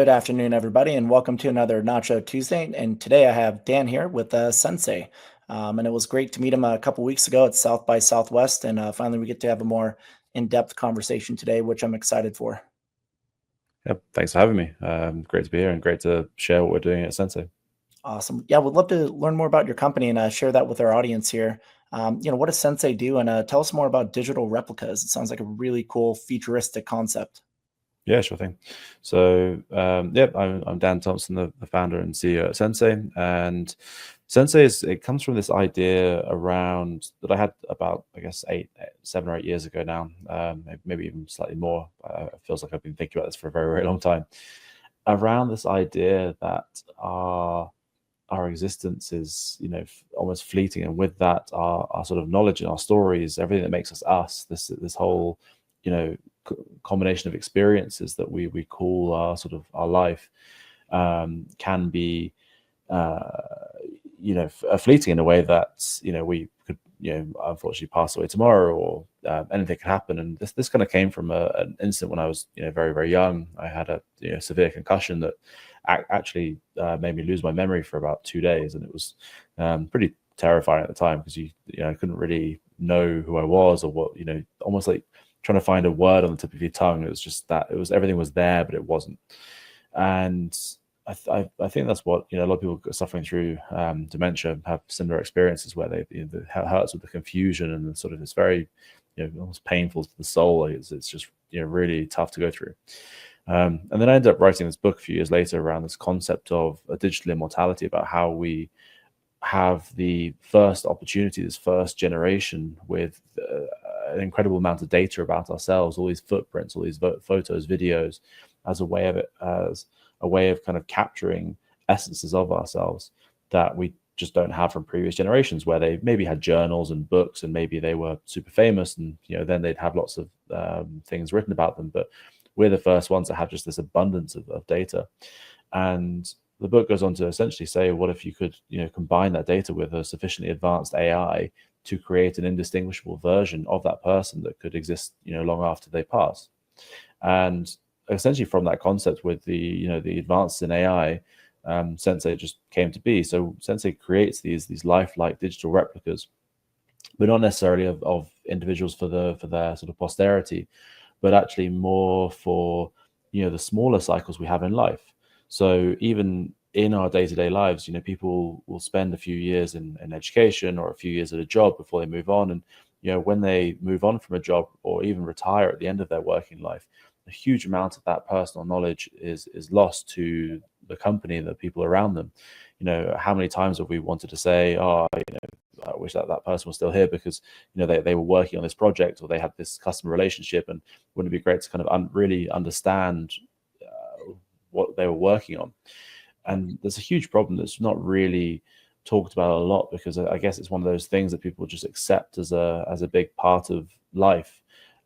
Good afternoon, everybody, and welcome to another Nacho Tuesday. And today I have Dan here with Sensay. And it was great to meet him a couple weeks ago at South by Southwest. And finally, we get to have a more in-depth conversation today, which I'm excited for. Yep, thanks for having me. Great to be here and great to share what we're doing at Sensay. Awesome. Yeah, we'd love to learn more about your company and share that with our audience here. What does Sensay do? And tell us more about digital replicas. It sounds like a really cool, futuristic concept. Yeah, sure thing. So, I'm Dan Thomson, the founder and CEO at Sensay. And Sensay it comes from this idea around that I had about, I guess, 7 or 8 years ago now, maybe even slightly more. It feels like I've been thinking about this for a very, very long time. Around this idea that our existence is, almost fleeting, and with that, our sort of knowledge and our stories, everything that makes us us, this whole, combination of experiences that we call our sort of our life, can be fleeting in a way that we could unfortunately pass away tomorrow, or anything could happen. And this kind of came from an incident when I was very, very young. I had a severe concussion that actually made me lose my memory for about 2 days, and it was pretty terrifying at the time, because I couldn't really know who I was, or what, almost like trying to find a word on the tip of your tongue. It was just that everything was there, but it wasn't. And I think that's what a lot of people suffering through dementia have similar experiences, where they it hurts with the confusion, and sort of it's very almost painful to the soul. It's just really tough to go through. And then I ended up writing this book a few years later around this concept of a digital immortality, about how we have the first opportunity, this first generation, with an incredible amount of data about ourselves, all these footprints, all these photos, videos, as a way of kind of capturing essences of ourselves that we just don't have from previous generations, where they maybe had journals and books, and maybe they were super famous, and then they'd have lots of things written about them. But we're the first ones that have just this abundance of data. And the book goes on to essentially say, what if you could combine that data with a sufficiently advanced AI to create an indistinguishable version of that person that could exist long after they pass. And essentially, from that concept, with the advances in AI, Sensay just came to be. So Sensay creates these lifelike digital replicas, but not necessarily of individuals for their sort of posterity, but actually more for the smaller cycles we have in life. So even in our day-to-day lives, people will spend a few years in education, or a few years at a job before they move on. And when they move on from a job, or even retire at the end of their working life, a huge amount of that personal knowledge is lost to the company and the people around them. How many times have we wanted to say, oh, I wish that person was still here, because they were working on this project, or they had this customer relationship, and wouldn't it be great to kind of really understand what they were working on. And there's a huge problem that's not really talked about a lot, because I guess it's one of those things that people just accept as a big part of life.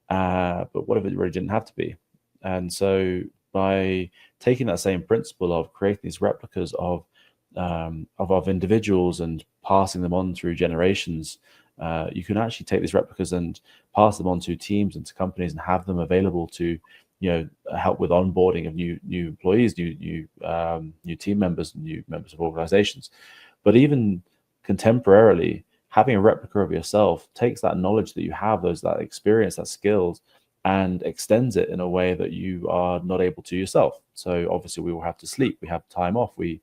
But what if it really didn't have to be? And so by taking that same principle of creating these replicas of individuals and passing them on through generations, you can actually take these replicas and pass them on to teams and to companies, and have them available to help with onboarding of new employees, new team members, new members of organizations. But even contemporarily, having a replica of yourself takes that knowledge that you have, that experience, that skills, and extends it in a way that you are not able to yourself. So obviously, we will have to sleep, we have time off, we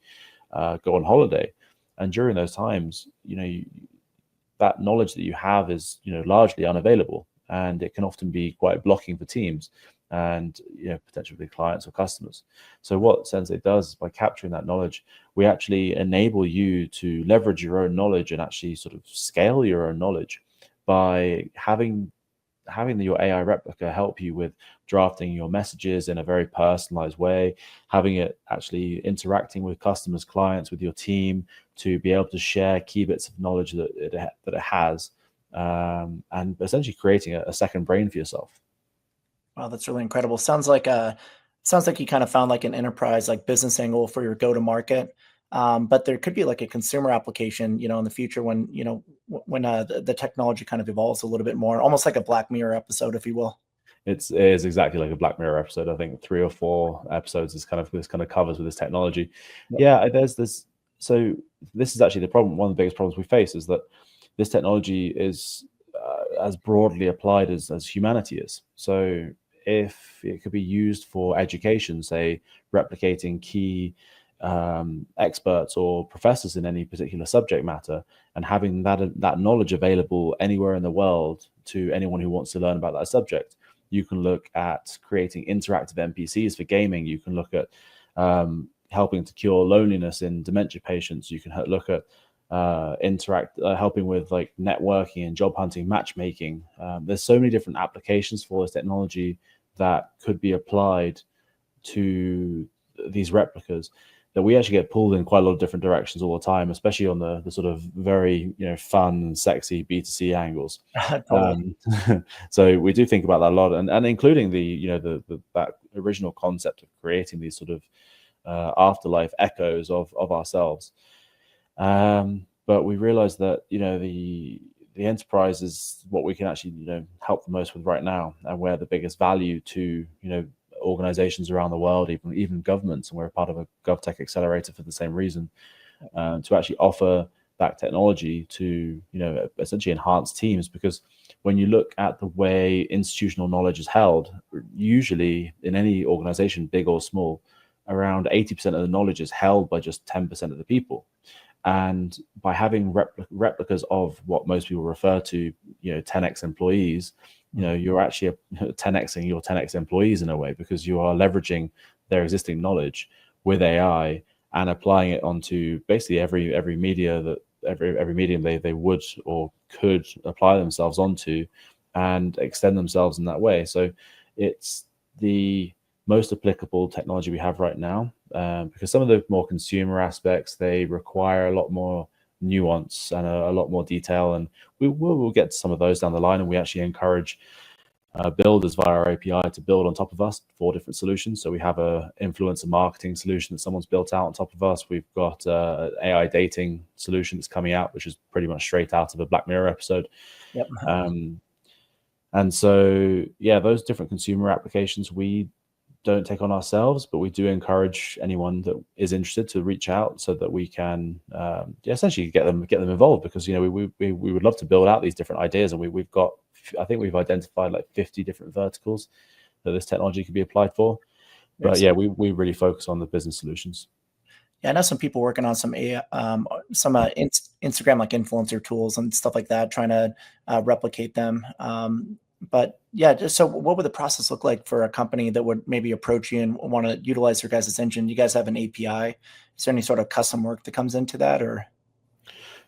go on holiday, and during those times, that knowledge that you have is largely unavailable, and it can often be quite blocking for teams, and potentially clients or customers. So what Sensay does is, by capturing that knowledge, we actually enable you to leverage your own knowledge and actually sort of scale your own knowledge by having your AI replica help you with drafting your messages in a very personalized way, having it actually interacting with customers, clients, with your team, to be able to share key bits of knowledge that it has, and essentially creating a second brain for yourself. Wow, that's really incredible. Sounds like you kind of found like an enterprise, like business angle for your go-to-market. But there could be like a consumer application, in the future, when when the technology kind of evolves a little bit more, almost like a Black Mirror episode, if you will. It is exactly like a Black Mirror episode. I think 3 or 4 episodes is this kind of covers with this technology. Yep. Yeah, there's this. So this is actually the problem. One of the biggest problems we face is that this technology is as broadly applied as humanity is. So if it could be used for education, say replicating key experts or professors in any particular subject matter, and having that knowledge available anywhere in the world to anyone who wants to learn about that subject. You can look at creating interactive NPCs for gaming. You can look at helping to cure loneliness in dementia patients. You can look at helping with like networking and job hunting, matchmaking. There's so many different applications for this technology that could be applied to these replicas, that we actually get pulled in quite a lot of different directions all the time, especially on the sort of very fun and sexy B2C angles. Totally. So we do think about that a lot, and including that original concept of creating these sort of afterlife echoes of ourselves. But we realize that the enterprise is what we can actually help the most with right now, and where the biggest value to organizations around the world, even governments, and we're a part of a GovTech accelerator for the same reason, to actually offer that technology to essentially enhance teams. Because when you look at the way institutional knowledge is held, usually in any organization, big or small, around 80% of the knowledge is held by just 10% of the people. And by having replicas of what most people refer to 10x employees, you're actually 10xing your 10x employees in a way, because you are leveraging their existing knowledge with AI and applying it onto basically every media that every medium they would or could apply themselves onto and extend themselves in that way. So it's the most applicable technology we have right now, because some of the more consumer aspects, they require a lot more nuance and a lot more detail, and we'll get to some of those down the line. And we actually encourage builders via our API to build on top of us for different solutions. So we have a influencer marketing solution that someone's built out on top of us. We've got AI dating solution that's coming out, which is pretty much straight out of a Black Mirror episode. Yep. And so those different consumer applications we don't take on ourselves, but we do encourage anyone that is interested to reach out so that we can essentially get them involved, because we would love to build out these different ideas, and we've got, I think we've identified like 50 different verticals that this technology could be applied for. But we really focus on the business solutions. Yeah, I know some people working on some Instagram like influencer tools and stuff like that, trying to replicate them. But yeah, just so what would the process look like for a company that would maybe approach you and want to utilize your guys' engine? You guys have an API. Is there any sort of custom work that comes into that, or?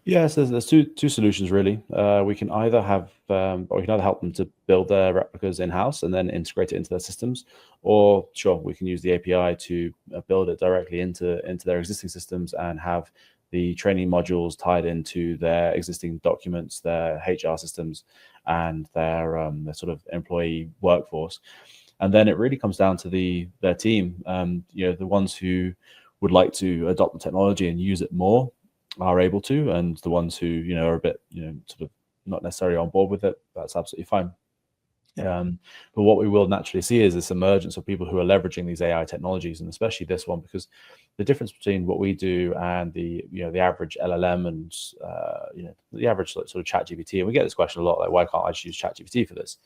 Yes, there's two solutions really. We can either help them to build their replicas in-house and then integrate it into their systems, or sure, we can use the API to build it directly into their existing systems and have the training modules tied into their existing documents, their HR systems, and their sort of employee workforce. And then it really comes down to their team. The ones who would like to adopt the technology and use it more are able to, and the ones who are a bit sort of not necessarily on board with it, that's absolutely fine. Yeah. But what we will naturally see is this emergence of people who are leveraging these AI technologies, and especially this one, because the difference between what we do and the average LLM and the average sort of ChatGPT, and we get this question a lot, like, why can't I just use ChatGPT for this?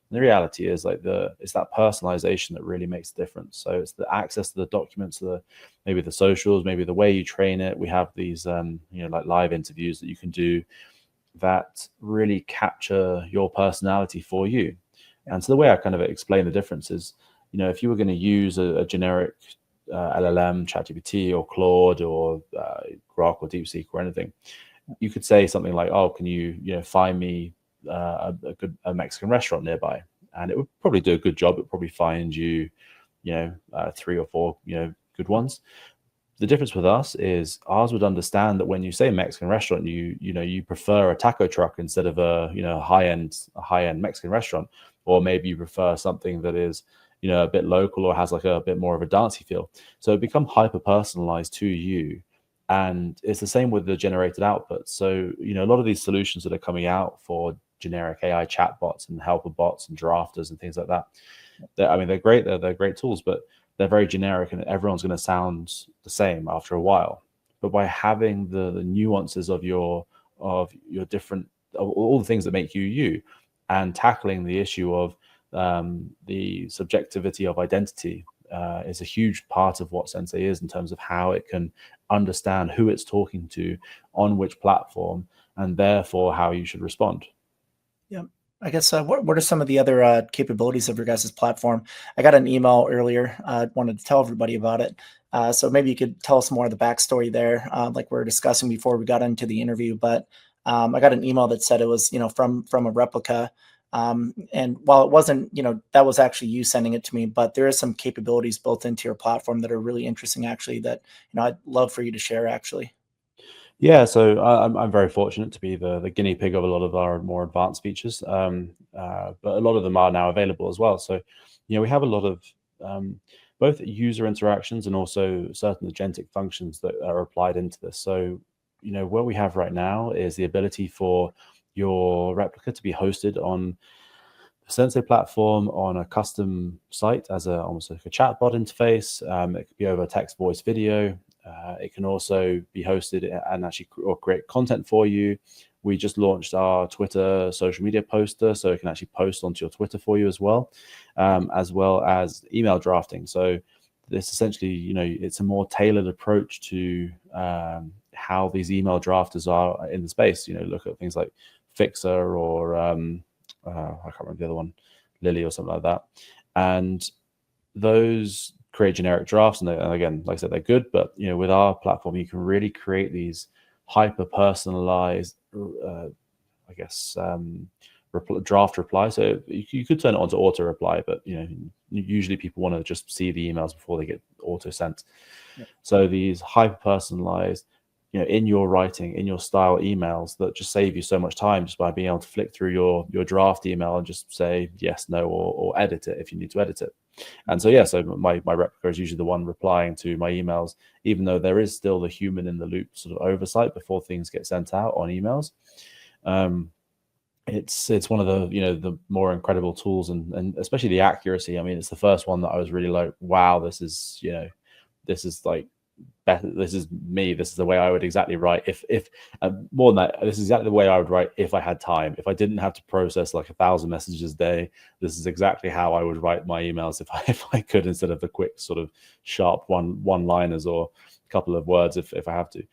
And the reality is, like, it's that personalization that really makes the difference. So it's the access to the documents, maybe the socials, maybe the way you train it. We have these like live interviews that you can do that really capture your personality for you. And so the way I kind of explain the difference is, if you were going to use a generic LLM, ChatGPT or Claude or Grok or DeepSeek or anything, you could say something like, "Oh, can you find me a Mexican restaurant nearby?" And it would probably do a good job. It would probably find you, 3 or 4, good ones. The difference with us is ours would understand that when you say Mexican restaurant, you prefer a taco truck instead of a high end Mexican restaurant, or maybe you prefer something that is a bit local or has like a bit more of a dancey feel. So it become hyper personalized to you, and it's the same with the generated output. So a lot of these solutions that are coming out for generic AI chatbots and helper bots and drafters and things like that. They're great. They're great tools, but they're very generic, and everyone's going to sound the same after a while. But by having the nuances of your different, all the things that make you you, and tackling the issue of the subjectivity of identity is a huge part of what Sensay is, in terms of how it can understand who it's talking to on which platform, and therefore how you should respond. Yeah. I guess what are some of the other capabilities of your guys' platform? I got an email earlier. I wanted to tell everybody about it. So maybe you could tell us more of the backstory there, like we were discussing before we got into the interview. But I got an email that said it was, from a replica. And while it wasn't, that was actually you sending it to me, but there is some capabilities built into your platform that are really interesting, actually, that I'd love for you to share, actually. Yeah, so I'm very fortunate to be the guinea pig of a lot of our more advanced features, but a lot of them are now available as well. So, we have a lot of both user interactions and also certain agentic functions that are applied into this. So, what we have right now is the ability for your replica to be hosted on the Sensay platform on a custom site as almost like a chatbot interface. It could be over text, voice, video. It can also be hosted and actually create content for you. We just launched our Twitter social media poster, so it can actually post onto your Twitter for you as well as email drafting. So this essentially, it's a more tailored approach to how these email drafters are in the space. Look at things like Fixer or I can't remember the other one, Lily or something like that. And those create generic drafts, and again, like I said, they're good. But with our platform, you can really create these hyper personalized, draft reply. So you could turn it on to auto reply, but usually people want to just see the emails before they get auto sent. Yep. So these hyper personalized, in your writing, in your style emails that just save you so much time, just by being able to flick through your draft email and just say yes, no, or edit it if you need to edit it. And so, yeah, so my replica is usually the one replying to my emails, even though there is still the human in the loop sort of oversight before things get sent out on emails. It's one of the the more incredible tools, and especially the accuracy. I mean, it's the first one that I was really like, wow, this is like better. This is me. This is the way I would exactly write if more than that, this is exactly the way I would write if I had time, if I didn't have to process like 1,000 messages a day. This is exactly how I would write my emails if I could, instead of the quick sort of sharp one liners or a couple of words if I have to.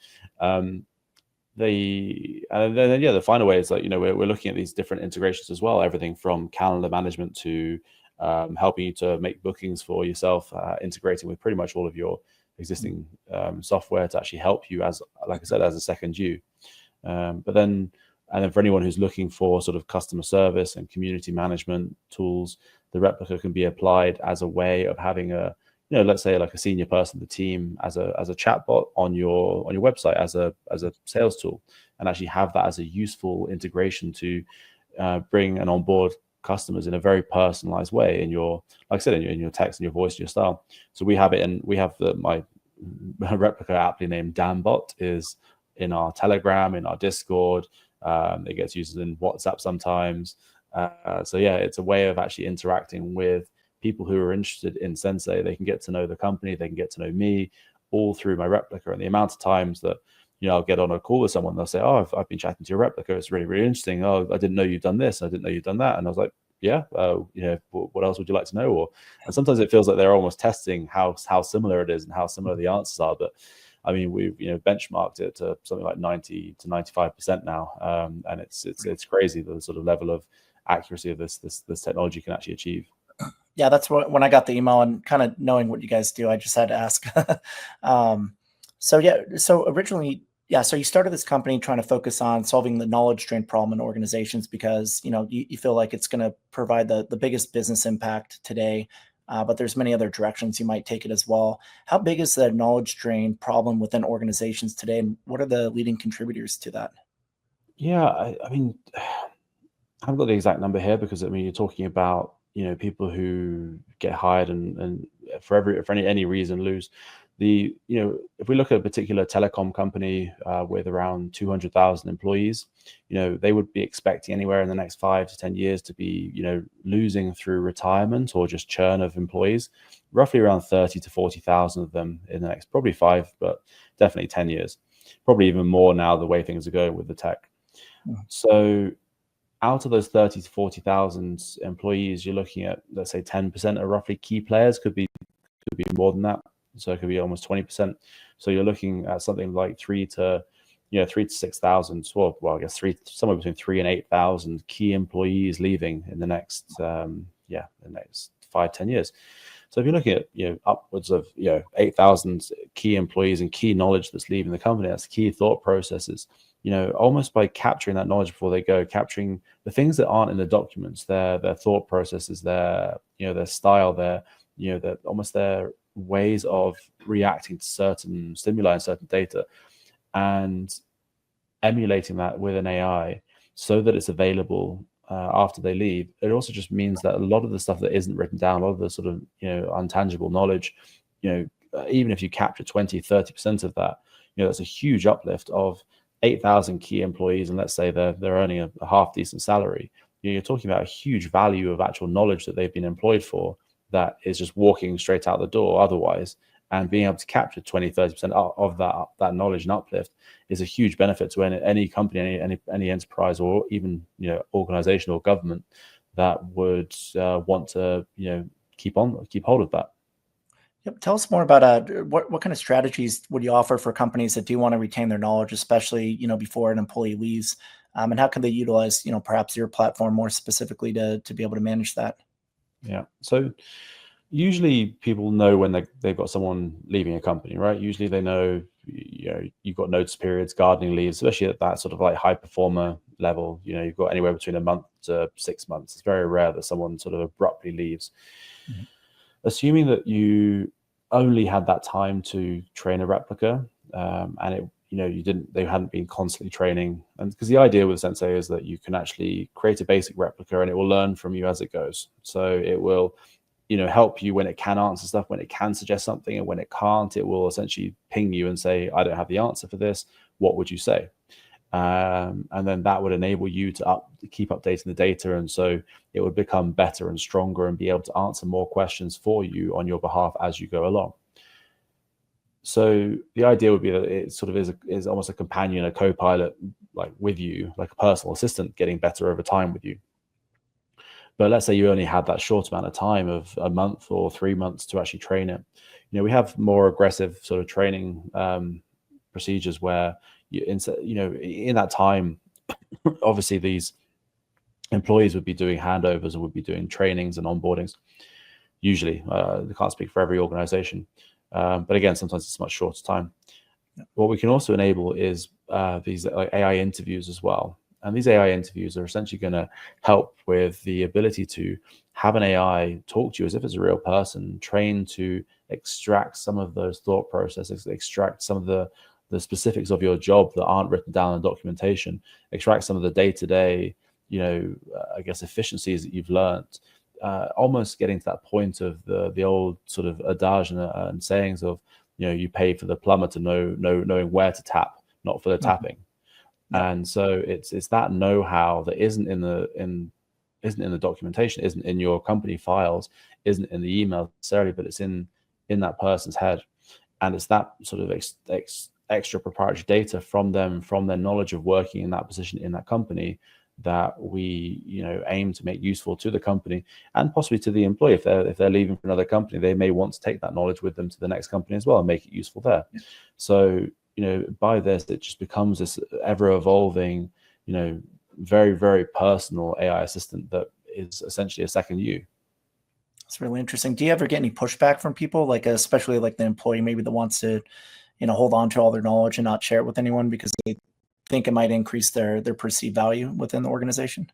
The final way is like, we're looking at these different integrations as well, everything from calendar management to helping you to make bookings for yourself, integrating with pretty much all of your existing software to actually help you, as like I said, as a second you. But then for anyone who's looking for sort of customer service and community management tools, the replica can be applied as a way of having a, let's say like a senior person of the team as a chatbot on your website as a sales tool, and actually have that as a useful integration to bring and onboard customers in a very personalized way in your, like I said, in your text and your voice and your style. So we have it, and we have my replica aptly named Danbot is in our Telegram, in our Discord. It gets used in WhatsApp sometimes. So yeah, it's a way of actually interacting with people who are interested in Sensay. They can get to know the company, they can get to know me, all through my replica. And the amount of times that I'll get on a call with someone, they'll say, "Oh, I've been chatting to your replica. It's really, really interesting. Oh, I didn't know you've done this. I didn't know you've done that." And I was like, "Yeah, what else would you like to know?" And sometimes it feels like they're almost testing how similar it is and how similar the answers are. But I mean, we've benchmarked it to something like 90 to 95% now, and it's crazy the sort of level of accuracy of this technology can actually achieve. Yeah, that's when I got the email, and kind of knowing what you guys do, I just had to ask. So originally, so you started this company trying to focus on solving the knowledge drain problem in organizations because you feel like it's going to provide the biggest business impact today. But there's many other directions you might take it as well. How big is the knowledge drain problem within organizations today, and what are the leading contributors to that? Yeah, I mean, I haven't got the exact number here, because I mean, you're talking about people who get hired and for any reason lose if we look at a particular telecom company with around 200,000 employees, they would be expecting anywhere in the next 5 to 10 years to be, losing through retirement or just churn of employees, roughly around 30 to 40,000 of them in the next probably 5, but definitely 10 years, probably even more now the way things are going with the tech. So out of those 30 to 40,000 employees, you're looking at, let's say 10% are roughly key players, could be more than that. So it could be almost 20%. So you're looking at something like 3 to 6,000. Well, I guess somewhere between 3 and 8,000 key employees leaving in the next, the next 5-10 years. So if you're looking at upwards of 8,000 key employees and key knowledge that's leaving the company, that's key thought processes. Almost by capturing that knowledge before they go, capturing the things that aren't in the documents, their thought processes, their style, their almost their ways of reacting to certain stimuli and certain data, and emulating that with an AI so that it's available after they leave. It also just means that a lot of the stuff that isn't written down, a lot of the sort of intangible knowledge, even if you capture 20-30% of that, that's a huge uplift of 8,000 key employees, and let's say they're earning a half decent salary. You're talking about a huge value of actual knowledge that they've been employed for that is just walking straight out the door otherwise, and being able to capture 20-30% of that knowledge and uplift is a huge benefit to any company, any enterprise, or even organization or government that would want to keep hold of that. Yep. Tell us more about what kind of strategies would you offer for companies that do want to retain their knowledge, especially before an employee leaves, and how can they utilize perhaps your platform more specifically to be able to manage that? Yeah. So usually people know when they've got someone leaving a company, right? Usually they know, you've got notice periods, gardening leaves, especially at that sort of like high performer level. You've got anywhere between a month to 6 months. It's very rare that someone sort of abruptly leaves. Mm-hmm. Assuming that you only had that time to train a replica, and they hadn't been constantly training, and because the idea with Sensay is that you can actually create a basic replica and it will learn from you as it goes. So it will help you when it can answer stuff, when it can suggest something, and when it can't, it will essentially ping you and say, I don't have the answer for this, what would you say? And then that would enable you to keep updating the data, and so it would become better and stronger and be able to answer more questions for you on your behalf as you go along. So the idea would be that it sort of is almost a companion, a co-pilot, like with you, like a personal assistant getting better over time with you. But let's say you only had that short amount of time of a month or 3 months to actually train it. We have more aggressive sort of training procedures where in that time, obviously these employees would be doing handovers and would be doing trainings and onboardings. Usually, they can't speak for every organization, but again, sometimes it's much shorter time. Yeah. What we can also enable is these AI interviews as well. And these AI interviews are essentially going to help with the ability to have an AI talk to you as if it's a real person, trained to extract some of those thought processes, extract some of the specifics of your job that aren't written down in documentation, extract some of the day-to-day, I guess, efficiencies that you've learned, almost getting to that point of the old sort of adage and sayings of, you pay for the plumber to knowing where to tap, not for the tapping. And so it's that know-how that isn't in the documentation, isn't in your company files, isn't in the email necessarily, but it's in that person's head. And it's that sort of extra proprietary data from them, from their knowledge of working in that position in that company, that we aim to make useful to the company and possibly to the employee. If they're leaving for another company, they may want to take that knowledge with them to the next company as well and make it useful there. Yeah. So by this, it just becomes this ever-evolving, very, very personal AI assistant that is essentially a second you. That's really interesting. Do you ever get any pushback from people, like especially like the employee maybe that wants to, hold on to all their knowledge and not share it with anyone because they think it might increase their perceived value within the organization?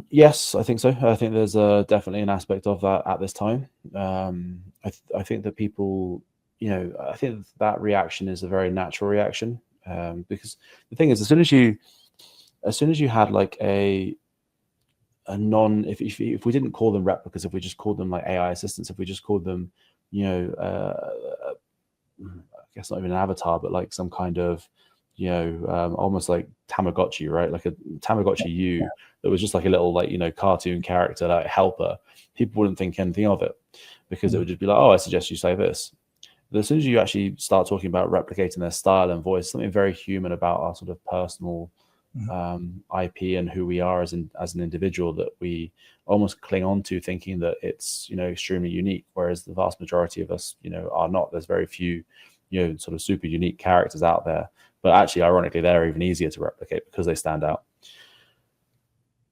Yes, I think so. I think there's definitely an aspect of that at this time. I think that people, I think that reaction is a very natural reaction, because the thing is, as soon as you had like a non, if we didn't call them replicas, if we just called them like AI assistants, if we just called them, I guess not even an avatar, but like some kind of, almost like Tamagotchi, right? Like a Tamagotchi you that was just like a little like, cartoon character, like helper. People wouldn't think anything of it because it would just be like, oh, I suggest you say this. But as soon as you actually start talking about replicating their style and voice, something very human about our sort of personal IP and who we are as an individual, that we almost cling on to, thinking that it's extremely unique, whereas the vast majority of us are not. There's very few sort of super unique characters out there, but actually ironically they're even easier to replicate because they stand out.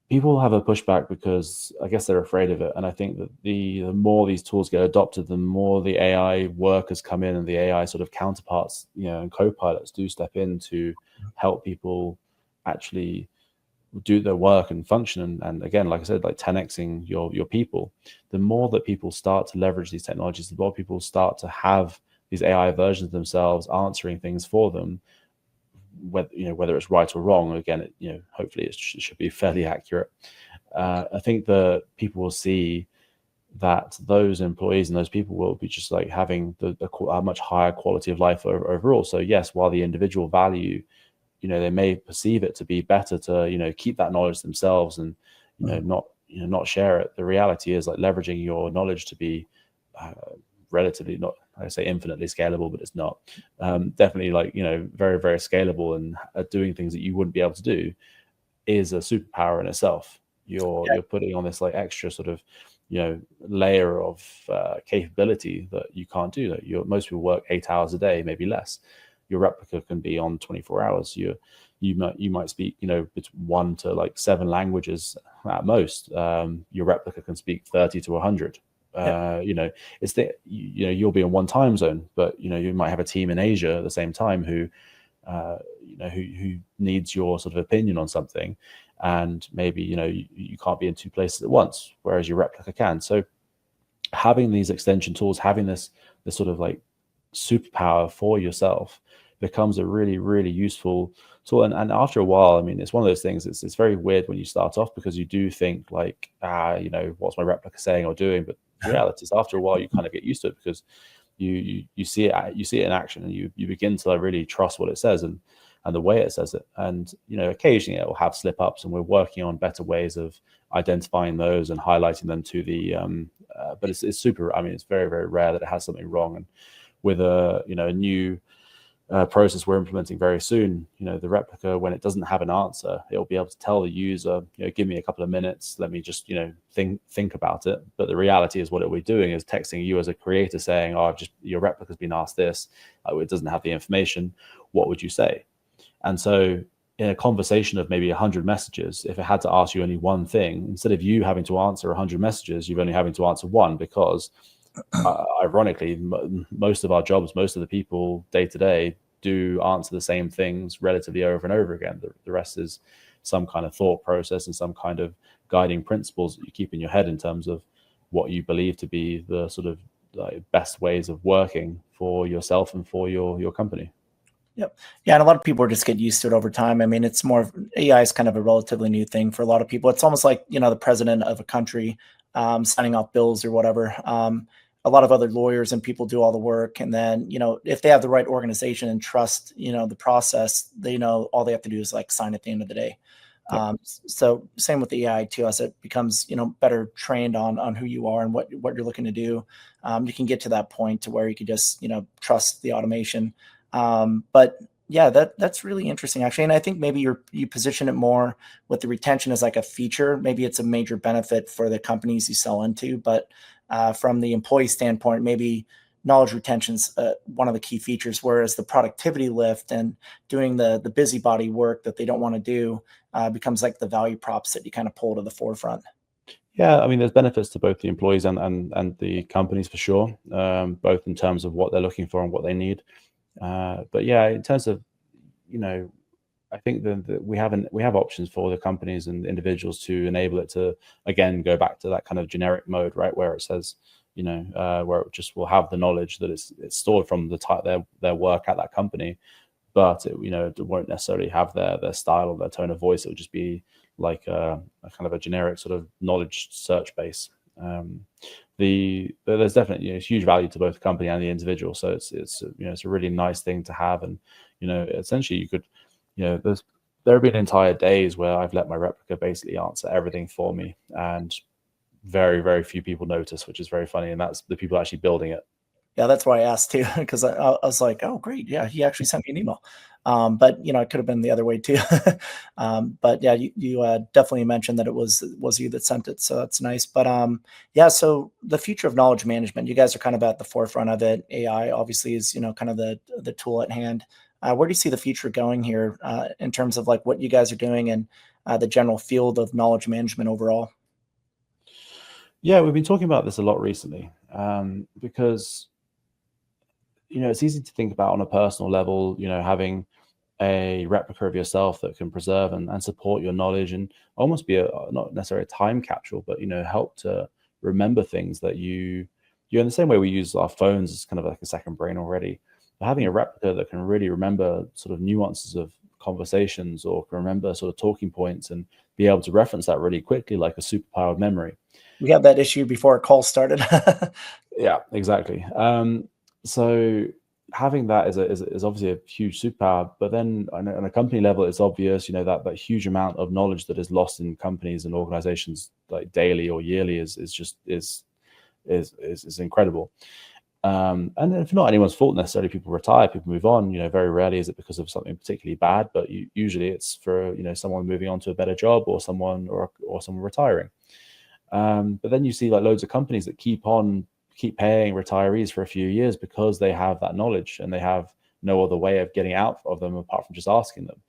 People have a pushback because I guess they're afraid of it, and I think that the more these tools get adopted, the more the AI workers come in and the AI sort of counterparts and co-pilots do step in to help people actually do their work and function. And again, like I said, like 10xing your people. The more that people start to leverage these technologies, the more people start to have these AI versions of themselves answering things for them, whether it's right or wrong. Again, hopefully it should be fairly accurate. I think that people will see that those employees and those people will be just like having a much higher quality of life overall. So yes, while the individual value, they may perceive it to be better to keep that knowledge themselves and not share it. The reality is like leveraging your knowledge to be relatively, not I say infinitely scalable, but it's not. Definitely like very, very scalable, and doing things that you wouldn't be able to do is a superpower in itself. You're putting on this like extra sort of layer of capability that you can't do. That most people work 8 hours a day, maybe less. Your replica can be on 24 hours. You might speak 1 to like 7 languages at most. Your replica can speak 30 to 100. It's you'll be in one time zone, but you might have a team in Asia at the same time who needs your sort of opinion on something, and maybe you can't be in 2 places at once, whereas your replica can. So having these extension tools, having this sort of like superpower for yourself becomes a really, really useful tool. And after a while, I mean, it's one of those things, it's very weird when you start off, because you do think like, what's my replica saying or doing? But the reality is after a while, you kind of get used to it, because you see it in action, and you begin to really trust what it says and the way it says it. And occasionally it will have slip ups, and we're working on better ways of identifying those and highlighting them to the but it's super, I mean, it's very, very rare that it has something wrong. And with a new process we're implementing very soon, the replica, when it doesn't have an answer, it'll be able to tell the user, give me a couple of minutes, let me just think about it. But the reality is, what it'll be doing is texting you as a creator saying, oh, your replica's been asked this, it doesn't have the information, what would you say? And so in a conversation of maybe 100 messages, if it had to ask you only one thing, instead of you having to answer 100 messages, you're only having to answer one, because ironically, most of our jobs, most of the people day to day do answer the same things relatively over and over again. The rest is some kind of thought process and some kind of guiding principles that you keep in your head in terms of what you believe to be the sort of best ways of working for yourself and for your company. Yep. Yeah. And a lot of people are just get used to it over time. I mean, it's more, AI is kind of a relatively new thing for a lot of people. It's almost like, the president of a country signing off bills or whatever. A lot of other lawyers and people do all the work. And then, if they have the right organization and trust, the process, they know all they have to do is like sign at the end of the day. Yep. So same with the AI too, as it becomes, better trained on who you are and what you're looking to do. You can get to that point to where you can just, trust the automation. But yeah, that's really interesting actually. And I think maybe you position it more with the retention as like a feature. Maybe it's a major benefit for the companies you sell into, but from the employee standpoint, maybe knowledge retention's one of the key features, whereas the productivity lift and doing the busybody work that they don't want to do becomes like the value props that you kind of pull to the forefront. Yeah, I mean, there's benefits to both the employees and the companies for sure, both in terms of what they're looking for and what they need. But yeah, in terms of, I think that we have options for the companies and individuals to enable it to, again, go back to that kind of generic mode, right, where it says, where it just will have the knowledge that it's stored from their work at that company, but it won't necessarily have their style or their tone of voice. It will just be like a kind of a generic sort of knowledge search base. There's definitely huge value to both the company and the individual. So it's a really nice thing to have. And essentially you could there have been entire days where I've let my replica basically answer everything for me, and very, very few people notice, which is very funny. And that's the people actually building it. Yeah, that's why I asked too, because I was like, "Oh, great, yeah, he actually sent me an email." But it could have been the other way too. But yeah, you definitely mentioned that it was you that sent it, so that's nice. But yeah, so the future of knowledge management, you guys are kind of at the forefront of it. AI obviously is kind of the tool at hand. Where do you see the future going here in terms of like what you guys are doing and the general field of knowledge management overall? Yeah, we've been talking about this a lot recently, because it's easy to think about on a personal level, having a replica of yourself that can preserve and support your knowledge, and almost be not necessarily a time capsule, but help to remember things that you in the same way we use our phones as kind of like a second brain already. But having a replica that can really remember sort of nuances of conversations, or can remember sort of talking points and be able to reference that really quickly, like a superpowered memory. We had that issue before a call started. Yeah, exactly. So having that is obviously a huge superpower. But then on a company level, it's obvious, that huge amount of knowledge that is lost in companies and organizations like daily or yearly is incredible. And if not anyone's fault necessarily, people retire, people move on. Very rarely is it because of something particularly bad, but usually it's for someone moving on to a better job, or someone retiring. But then you see like loads of companies that keep paying retirees for a few years because they have that knowledge and they have no other way of getting out of them apart from just asking them.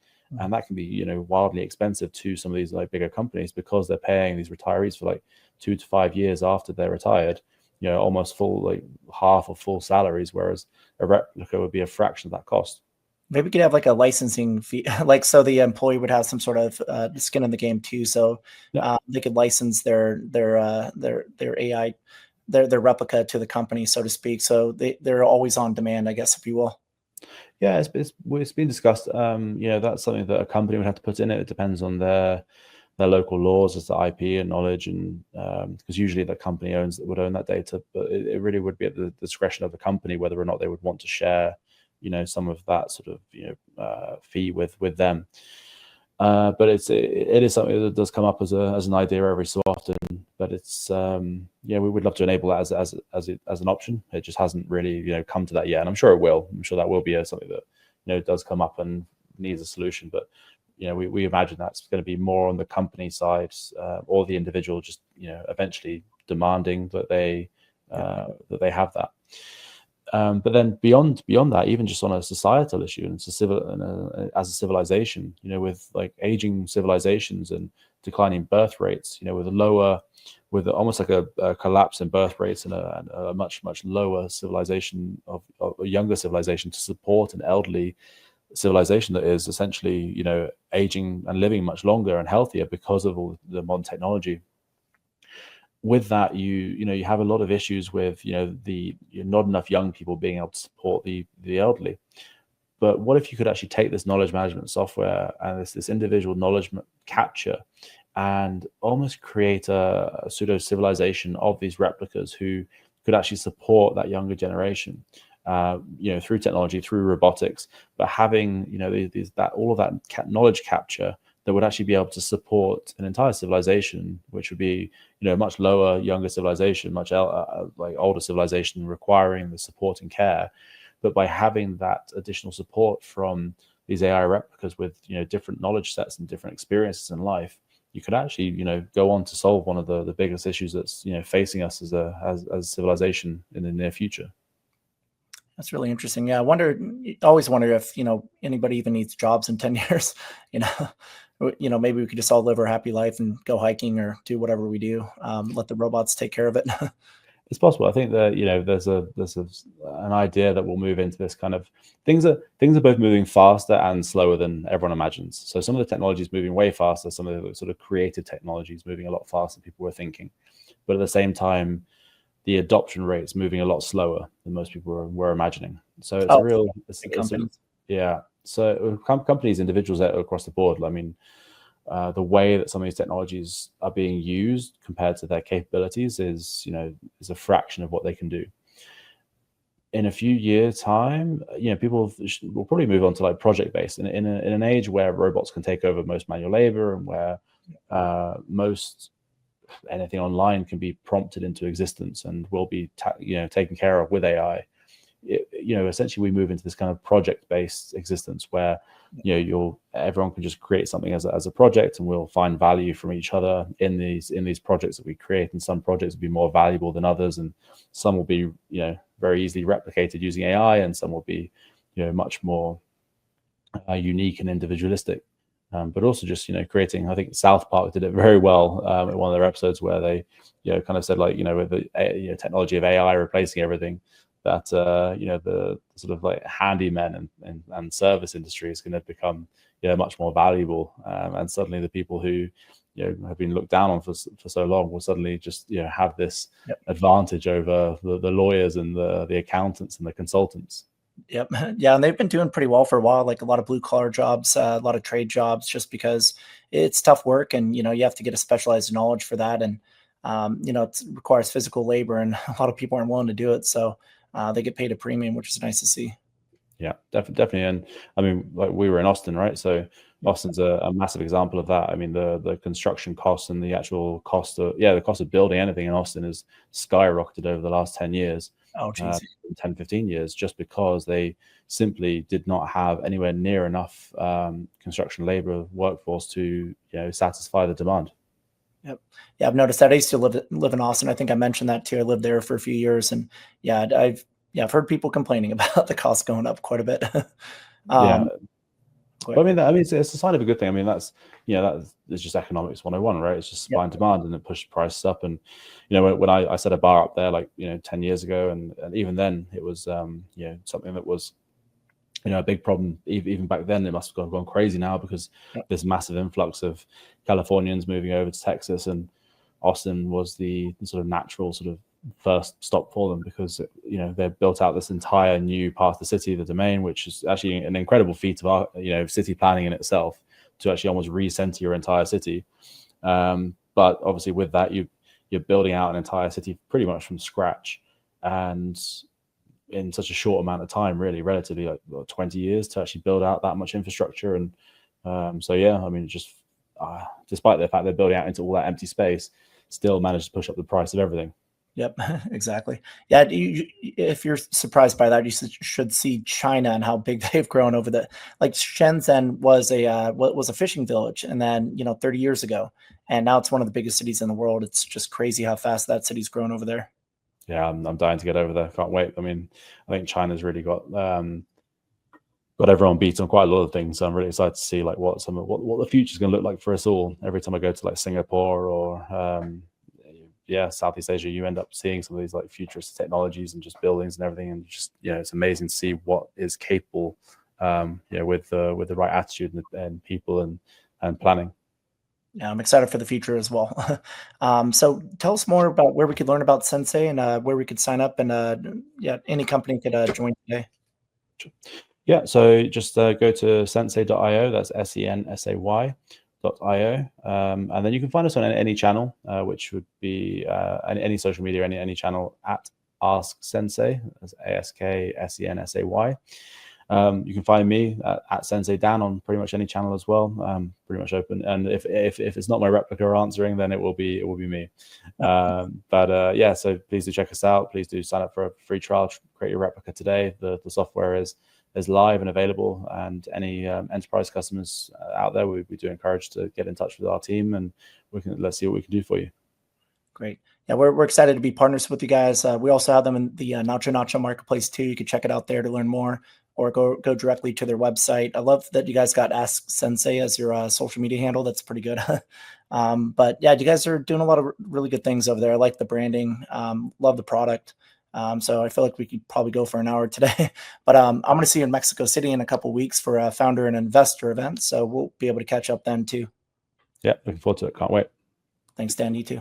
And that can be, wildly expensive to some of these like bigger companies, because they're paying these retirees for like 2 to 5 years after they're retired, almost full, like half of full salaries, whereas a replica would be a fraction of that cost. Maybe we could have like a licensing fee, like so the employee would have some sort of skin in the game too. So Yeah. they could license their AI, their replica to the company, so to speak. So they're always on demand, I guess, if you will. Yeah, it's been discussed. That's something that a company would have to put in it. It depends on their local laws as to IP and knowledge, and because usually the company would own that data, but it really would be at the discretion of the company whether or not they would want to share, some of that sort of fee with them. But it is something that does come up as an idea every so often. But it's we would love to enable that as an option. It just hasn't really come to that yet, and I'm sure it will. I'm sure that will be something that does come up and needs a solution. But we imagine that's going to be more on the company side, or the individual just eventually demanding that they have that. But then beyond that, even just on a societal issue, and as a civilization, with like aging civilizations and declining birth rates, with almost like a collapse in birth rates, and a much lower civilization of a younger civilization to support an elderly civilization that is essentially aging and living much longer and healthier because of all the modern technology. With that, you have a lot of issues with not enough young people being able to support the elderly. But what if you could actually take this knowledge management software and this individual knowledge capture, and almost create a pseudo civilization of these replicas who could actually support that younger generation, through technology, through robotics, but having all of that knowledge capture that would actually be able to support an entire civilization, which would be much lower, younger civilization, much like older civilization requiring the support and care. But by having that additional support from these AI replicas with different knowledge sets and different experiences in life, you could actually go on to solve one of the biggest issues that's facing us as a civilization in the near future. That's really interesting. Yeah, always wonder if anybody even needs jobs in 10 years. Maybe we could just all live our happy life and go hiking or do whatever we do. Let the robots take care of it. It's possible. I think that there's an idea that we'll move into this kind of things are both moving faster and slower than everyone imagines. So some of the technology is moving way faster. Some of the sort of creative technology is moving a lot faster than people were thinking. But at the same time, the adoption rate is moving a lot slower than most people were imagining. So it's companies. yeah. So companies, individuals across the board. I mean, the way that some of these technologies are being used compared to their capabilities is a fraction of what they can do. In a few years' time, people will probably move on to like project-based. In an age where robots can take over most manual labor, and where most anything online can be prompted into existence and will be taken care of with AI. Essentially we move into this kind of project-based existence where everyone can just create something as a project, and we'll find value from each other in these projects that we create. And some projects will be more valuable than others, and some will be very easily replicated using AI, and some will be much more unique and individualistic. But also just creating. I think South Park did it very well in one of their episodes where they kind of said, like, with the technology of AI replacing everything, that the sort of like handyman and service industry is going to become much more valuable, and suddenly the people who have been looked down on for so long will suddenly just have this advantage over the lawyers and the accountants and the consultants. Yep. Yeah, and they've been doing pretty well for a while, like a lot of blue collar jobs, a lot of trade jobs, just because it's tough work, and you have to get a specialized knowledge for that, and it requires physical labor, and a lot of people aren't willing to do it, so they get paid a premium, which is nice to see. Yeah, definitely. And I mean, like, we were in Austin, right? So Austin's a massive example of that. I mean, the construction costs and the actual cost of building anything in Austin has skyrocketed over the last 10 years. Oh, geez. 10, 15 years, just because they simply did not have anywhere near enough construction labor workforce to satisfy the demand. Yep. Yeah, I've noticed that. I used to live in Austin. I think I mentioned that too. I lived there for a few years, and yeah, I've heard people complaining about the cost going up quite a bit. Yeah. But I mean, it's a sign of a good thing. I mean, that's just economics 101, right? It's just supply and demand, and it pushed prices up. And when I set a bar up there, like 10 years ago, and even then it was something that was a big problem. Even back then, it must have gone crazy now, because there's massive influx of Californians moving over to Texas, and Austin was the sort of natural sort of first stop for them, because they've built out this entire new part of the city, the Domain, which is actually an incredible feat of city planning in itself, to actually almost recenter your entire city. But obviously with that, you're building out an entire city pretty much from scratch, and in such a short amount of time, really, relatively, like 20 years to actually build out that much infrastructure. And so yeah, I mean, just despite the fact they're building out into all that empty space, still managed to push up the price of everything. Yep, exactly. Yeah, if you're surprised by that, you should see China and how big they've grown over like Shenzhen was a fishing village, and then 30 years ago, and now it's one of the biggest cities in the world. It's just crazy how fast that city's grown over there. Yeah, I'm dying to get over there. Can't wait. I mean, I think China's really got everyone beat on quite a lot of things. So I'm really excited to see like what the future's going to look like for us all. Every time I go to like Singapore or Southeast Asia, you end up seeing some of these like futuristic technologies and just buildings and everything, and just it's amazing to see what is capable with the right attitude and people and planning. Yeah, I'm excited for the future as well. So tell us more about where we could learn about Sensay, and where we could sign up, and any company could join today. Yeah, so just go to sensay.io. That's SENSAY.io. And then you can find us on any channel, which would be any social media, any channel at Ask Sensay. That's ASKSENSAY. You can find me at Sensay Dan on pretty much any channel as well. Pretty much open. And if it's not my replica answering, then it will be me. So please do check us out. Please do sign up for a free trial. Create your replica today. The software is live and available, and any enterprise customers out there, we do encourage to get in touch with our team, and let's see what we can do for you. Great. Yeah, we're excited to be partners with you guys. We also have them in the NachoNacho marketplace too. You can check it out there to learn more, or go directly to their website. I love that you guys got Ask Sensay as your social media handle. That's pretty good. But yeah, you guys are doing a lot of really good things over there. I like the branding. Love the product. So I feel like we could probably go for an hour today. But I'm going to see you in Mexico City in a couple of weeks for a founder and investor event. So we'll be able to catch up then too. Yeah, looking forward to it. Can't wait. Thanks, Dan. You too.